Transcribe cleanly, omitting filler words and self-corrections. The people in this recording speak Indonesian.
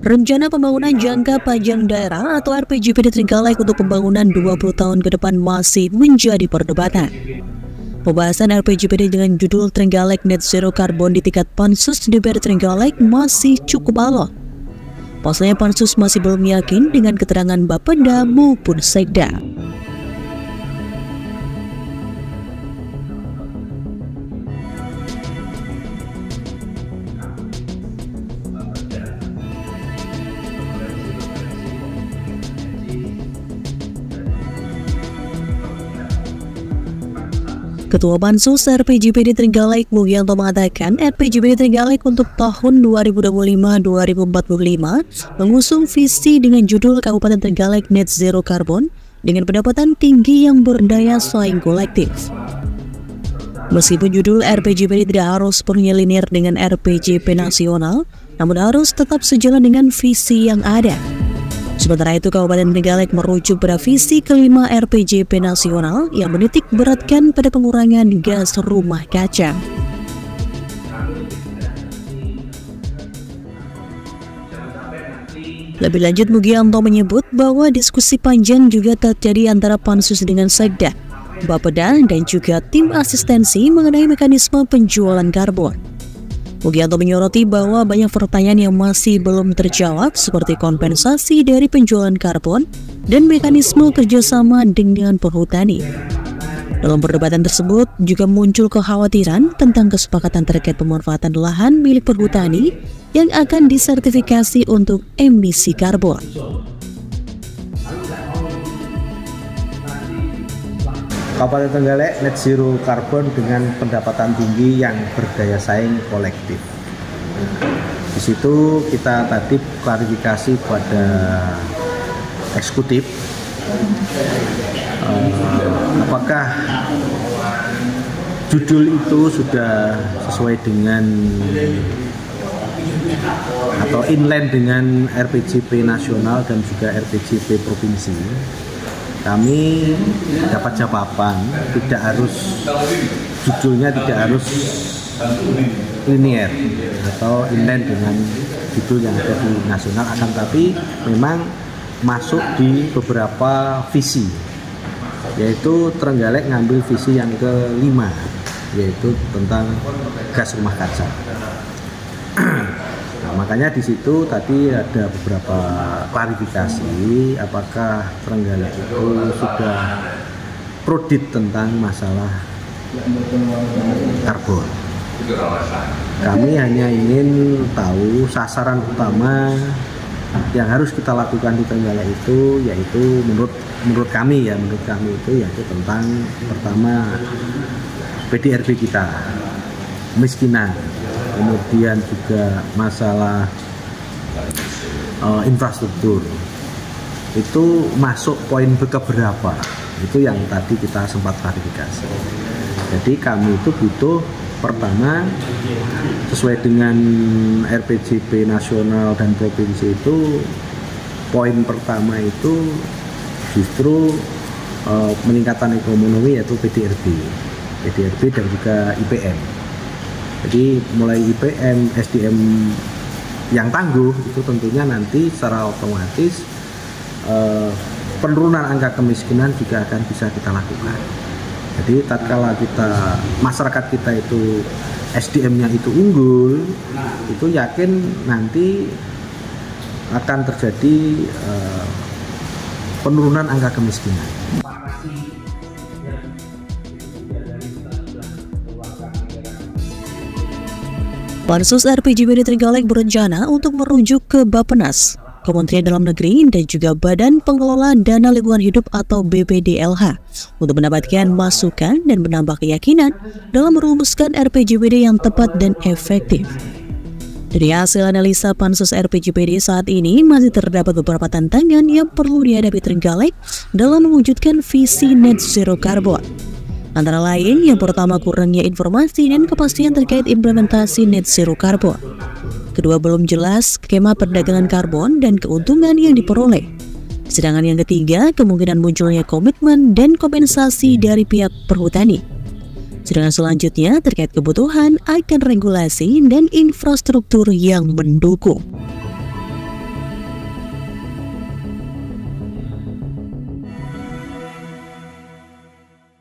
Rencana Pembangunan Jangka Panjang Daerah atau RPJPD Trenggalek untuk pembangunan 20 tahun ke depan masih menjadi perdebatan. Pembahasan RPJPD dengan judul Trenggalek Net Zero Carbon di tingkat Pansus DPR Trenggalek masih cukup alot. Pasalnya Pansus masih belum yakin dengan keterangan Bapeda maupun Sekda. Ketua Pansus RPJPD Trenggalek Mugianto mengatakan RPJPD Trenggalek untuk tahun 2025-2045 mengusung visi dengan judul Kabupaten Trenggalek Net Zero Carbon dengan pendapatan tinggi yang berdaya saing kolektif. Meskipun judul RPJPD tidak harus sepenuhnya linear dengan RPJP nasional, namun harus tetap sejalan dengan visi yang ada. Sementara itu, Kabupaten Trenggalek merujuk pada visi kelima RPJP nasional yang menitik beratkan pada pengurangan gas rumah kaca. Lebih lanjut, Mugianto menyebut bahwa diskusi panjang juga terjadi antara Pansus dengan Sekda, Bapeda, dan juga tim asistensi mengenai mekanisme penjualan karbon. Mugianto menyoroti bahwa banyak pertanyaan yang masih belum terjawab seperti kompensasi dari penjualan karbon dan mekanisme kerjasama dengan perhutani. Dalam perdebatan tersebut juga muncul kekhawatiran tentang kesepakatan terkait pemanfaatan lahan milik perhutani yang akan disertifikasi untuk emisi karbon. Kabupaten Trenggalek Net Zero Carbon dengan pendapatan tinggi yang berdaya saing kolektif. Di situ kita tadi klarifikasi pada eksekutif, apakah judul itu sudah sesuai dengan atau inline dengan RPJP nasional dan juga RPJP provinsi. Kami dapat jawaban, tidak harus judulnya tidak harus linear atau inline dengan judul yang ada di nasional, akan tapi memang masuk di beberapa visi, yaitu Trenggalek ngambil visi yang kelima, yaitu tentang gas rumah kaca. Nah, makanya di situ tadi ada beberapa klarifikasi apakah Trenggalek itu sudah prodit tentang masalah karbon. Kami hanya ingin tahu sasaran utama yang harus kita lakukan di Trenggalek itu, yaitu menurut kami itu yaitu tentang pertama PDRB kita, kemiskinan. Kemudian juga masalah infrastruktur itu masuk poin keberapa, itu yang tadi kita sempat klarifikasi. Jadi kami itu butuh pertama sesuai dengan RPJP nasional dan provinsi itu, poin pertama itu justru peningkatan ekonomi yaitu PDRB dan juga IPM. Jadi mulai IPM, SDM yang tangguh itu tentunya nanti secara otomatis penurunan angka kemiskinan juga akan bisa kita lakukan. Jadi tatkala masyarakat kita itu SDM-nya itu unggul, itu yakin nanti akan terjadi penurunan angka kemiskinan. Pansus RPJPD Trenggalek berencana untuk merujuk ke Bappenas, Kementerian Dalam Negeri, dan juga Badan Pengelola Dana Lingkungan Hidup atau BPDLH untuk mendapatkan masukan dan menambah keyakinan dalam merumuskan RPJPD yang tepat dan efektif. Dari hasil analisa Pansus RPJPD saat ini masih terdapat beberapa tantangan yang perlu dihadapi Trenggalek dalam mewujudkan visi Net Zero Carbon. Antara lain, yang pertama kurangnya informasi dan kepastian terkait implementasi Net Zero Carbon. Kedua, belum jelas skema perdagangan karbon dan keuntungan yang diperoleh. Sedangkan yang ketiga, kemungkinan munculnya komitmen dan kompensasi dari pihak perhutani. Sedangkan selanjutnya terkait kebutuhan akan regulasi dan infrastruktur yang mendukung.